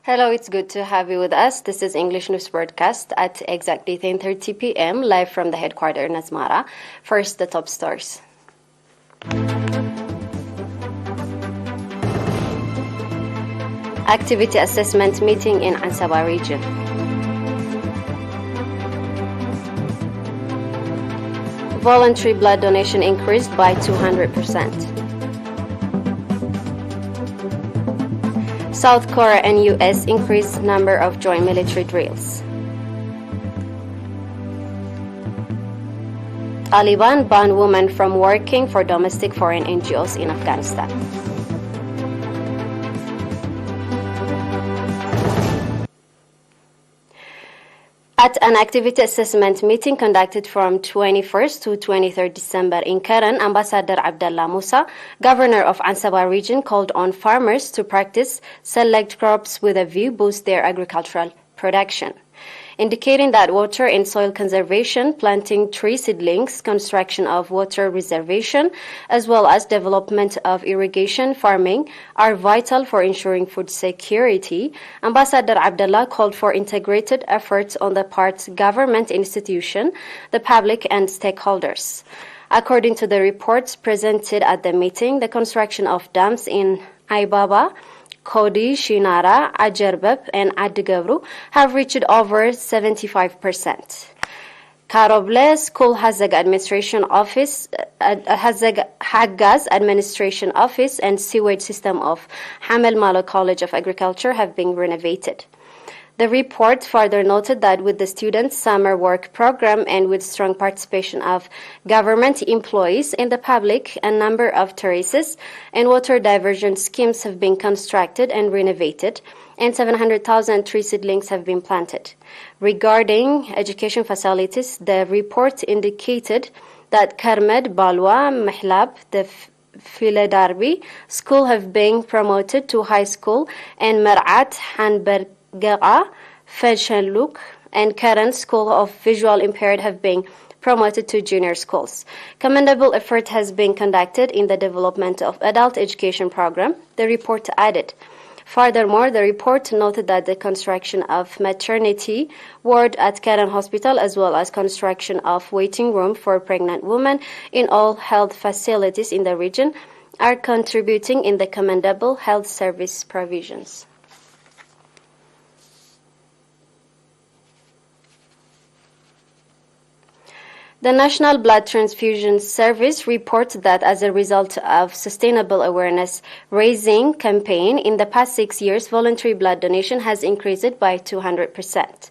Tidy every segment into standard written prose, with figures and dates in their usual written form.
Hello, it's good to have you with us. This is English News Broadcast at exactly 10:30 p.m. live from the headquarters in Asmara. First, the top stories. Activity assessment meeting in Ansaba region. Voluntary blood donation increased by 200%. South Korea and U.S. increased number of joint military drills. Taliban banned women from working for domestic foreign NGOs in Afghanistan. At an activity assessment meeting conducted from 21st to 23rd December in Karen, Ambassador Abdullah Musa, governor of Ansaba region, called on farmers to practice select crops with a view boost their agricultural production, indicating that water and soil conservation, planting tree seedlings, construction of water reservation, as well as development of irrigation farming are vital for ensuring food security. Ambassador Abdullah called for integrated efforts on the part government institution, the public and stakeholders. According to the reports presented at the meeting, the construction of dams in Aibaba, Kodi, Shinara, Ajerbeb, and Adigebru have reached over 75%. Karoble School Hazag Administration Office, Haggaz Administration Office, and sewage system of Hamel Malo College of Agriculture have been renovated. The report further noted that with the students' summer work program and with strong participation of government employees and the public, a number of terraces and water diversion schemes have been constructed and renovated, and 700,000 tree seedlings have been planted. Regarding education facilities, the report indicated that Karmed, Balwa, Mahlab, the Filadarbi school have been promoted to high school, and Mar'at, Hanberg, Gera, Fenshenluk, and Karen School of Visual Impaired have been promoted to junior schools. Commendable effort has been conducted in the development of adult education program, the report added. Furthermore, the report noted that the construction of maternity ward at Karen Hospital, as well as construction of waiting room for pregnant women in all health facilities in the region, are contributing in the commendable health service provisions. The National Blood Transfusion Service reports that as a result of sustainable awareness raising campaign in the past 6 years, voluntary blood donation has increased by 200%.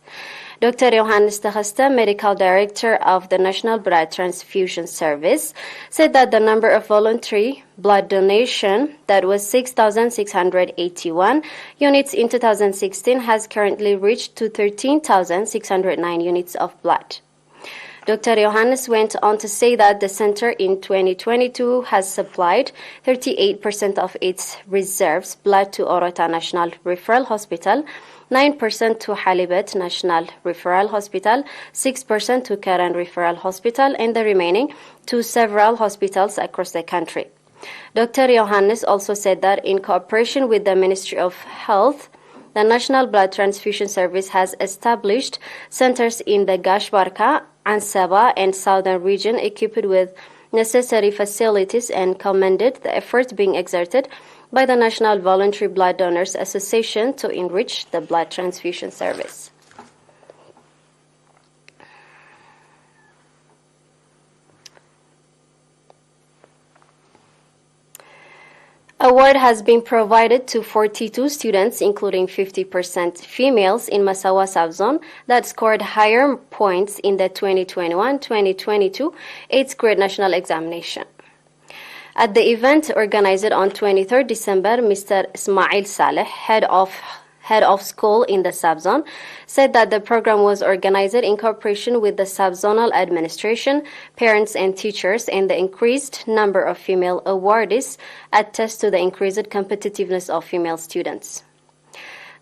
Dr. Johannes Teheste, Medical Director of the National Blood Transfusion Service, said that the number of voluntary blood donation that was 6,681 units in 2016 has currently reached to 13,609 units of blood. Dr. Johannes went on to say that the center in 2022 has supplied 38% of its reserves blood to Orota National Referral Hospital, 9% to Halibut National Referral Hospital, 6% to Karen Referral Hospital, and the remaining to several hospitals across the country. Dr. Johannes also said that in cooperation with the Ministry of Health, the National Blood Transfusion Service has established centers in the Gashbarka, Ansaba, and Southern region equipped with necessary facilities and commended the effort being exerted by the National Voluntary Blood Donors Association to enrich the blood transfusion service. Award has been provided to 42 students, including 50% females in Massawa Subzone that scored higher points in the 2021-2022 8th grade national examination. At the event organized on 23rd December, Mr. Ismail Saleh, head of school in the subzone, said that the program was organized in cooperation with the subzonal administration, parents and teachers, and the increased number of female awardees attests to the increased competitiveness of female students.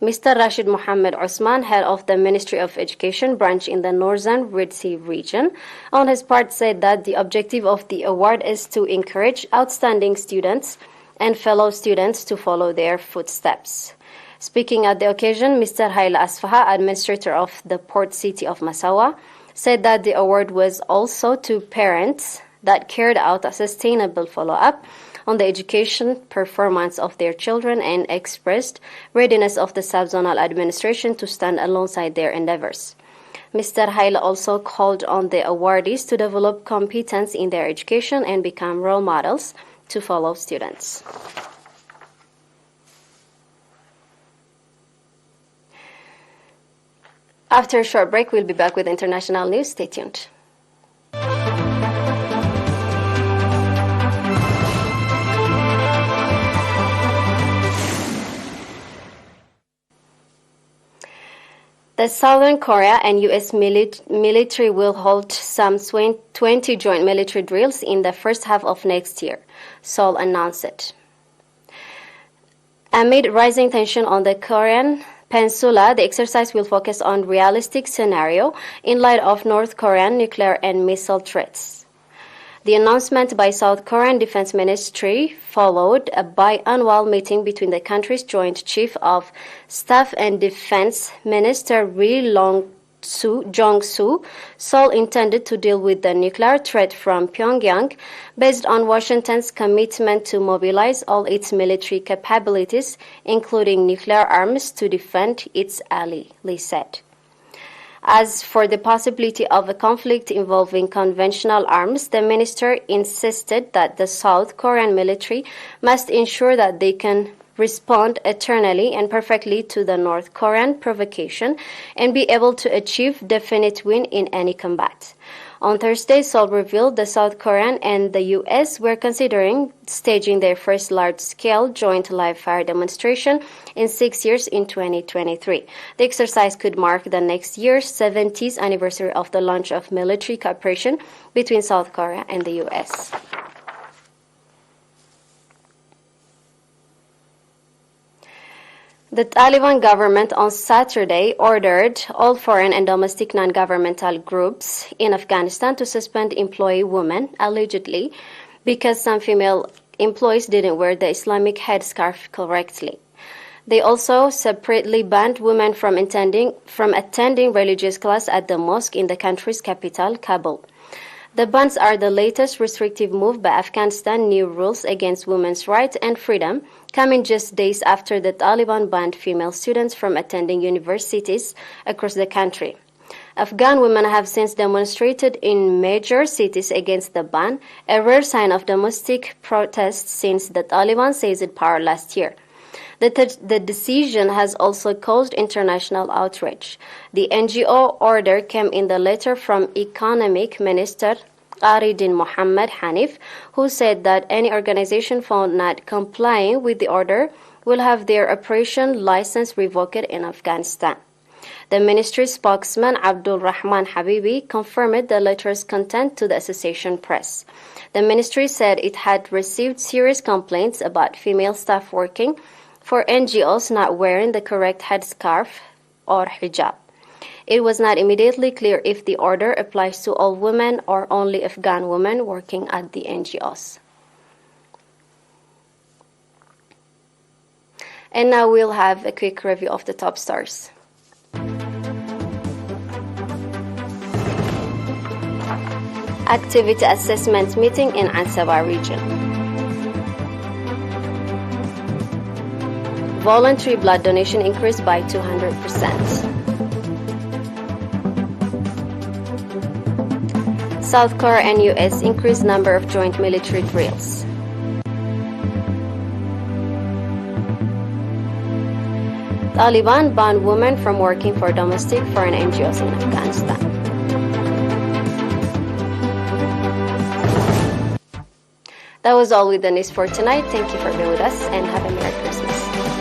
Mr. Rashid Mohammed Osman, head of the Ministry of Education branch in the Northern Red Sea region, on his part said that the objective of the award is to encourage outstanding students and fellow students to follow their footsteps. Speaking at the occasion, Mr. Haile Asfaha, administrator of the port city of Massawa, said that the award was also to parents that carried out a sustainable follow-up on the education performance of their children and expressed readiness of the subzonal administration to stand alongside their endeavors. Mr. Haile also called on the awardees to develop competence in their education and become role models to follow students. After a short break, we'll be back with international news. Stay tuned. The Southern Korea and U.S. military will hold some 20 joint military drills in the first half of next year, Seoul announced it. Amid rising tension on the Korean Peninsula, the exercise will focus on realistic scenario in light of North Korean nuclear and missile threats. The announcement by South Korean Defense Ministry followed a biannual meeting between the country's Joint Chief of Staff and Defense Minister Ri Jong-soo. Seoul intended to deal with the nuclear threat from Pyongyang based on Washington's commitment to mobilize all its military capabilities, including nuclear arms, to defend its ally, Lee said. As for the possibility of a conflict involving conventional arms, the minister insisted that the South Korean military must ensure that they can respond eternally and perfectly to the North Korean provocation and be able to achieve definite win in any combat. On Thursday, Seoul revealed the South Korean and the U.S. were considering staging their first large-scale joint live-fire demonstration in 6 years in 2023. The exercise could mark the next year's 70th anniversary of the launch of military cooperation between South Korea and the U.S. The Taliban government on Saturday ordered all foreign and domestic non-governmental groups in Afghanistan to suspend employee women, allegedly, because some female employees didn't wear the Islamic headscarf correctly. They also separately banned women from attending religious class at the mosque in the country's capital, Kabul. The bans are the latest restrictive move by Afghanistan new rules against women's rights and freedom, coming just days after the Taliban banned female students from attending universities across the country. Afghan women have since demonstrated in major cities against the ban, a rare sign of domestic protest since the Taliban seized power last year. The decision has also caused international outrage. The NGO order came in the letter from Economic Minister Aridin Mohammed Hanif, who said that any organization found not complying with the order will have their operation license revoked in Afghanistan. The ministry spokesman Abdul Rahman Habibi confirmed the letter's content to the Association Press. The ministry said it had received serious complaints about female staff working for NGOs not wearing the correct headscarf or hijab. It was not immediately clear if the order applies to all women or only Afghan women working at the NGOs. And now we'll have a quick review of the top stars. Activity assessment meeting in Ansaba region. Voluntary blood donation increased by 200%. South Korea and U.S. increased number of joint military drills. Taliban banned women from working for domestic foreign NGOs in Afghanistan. That was all with the news for tonight. Thank you for being with us and have a Merry Christmas.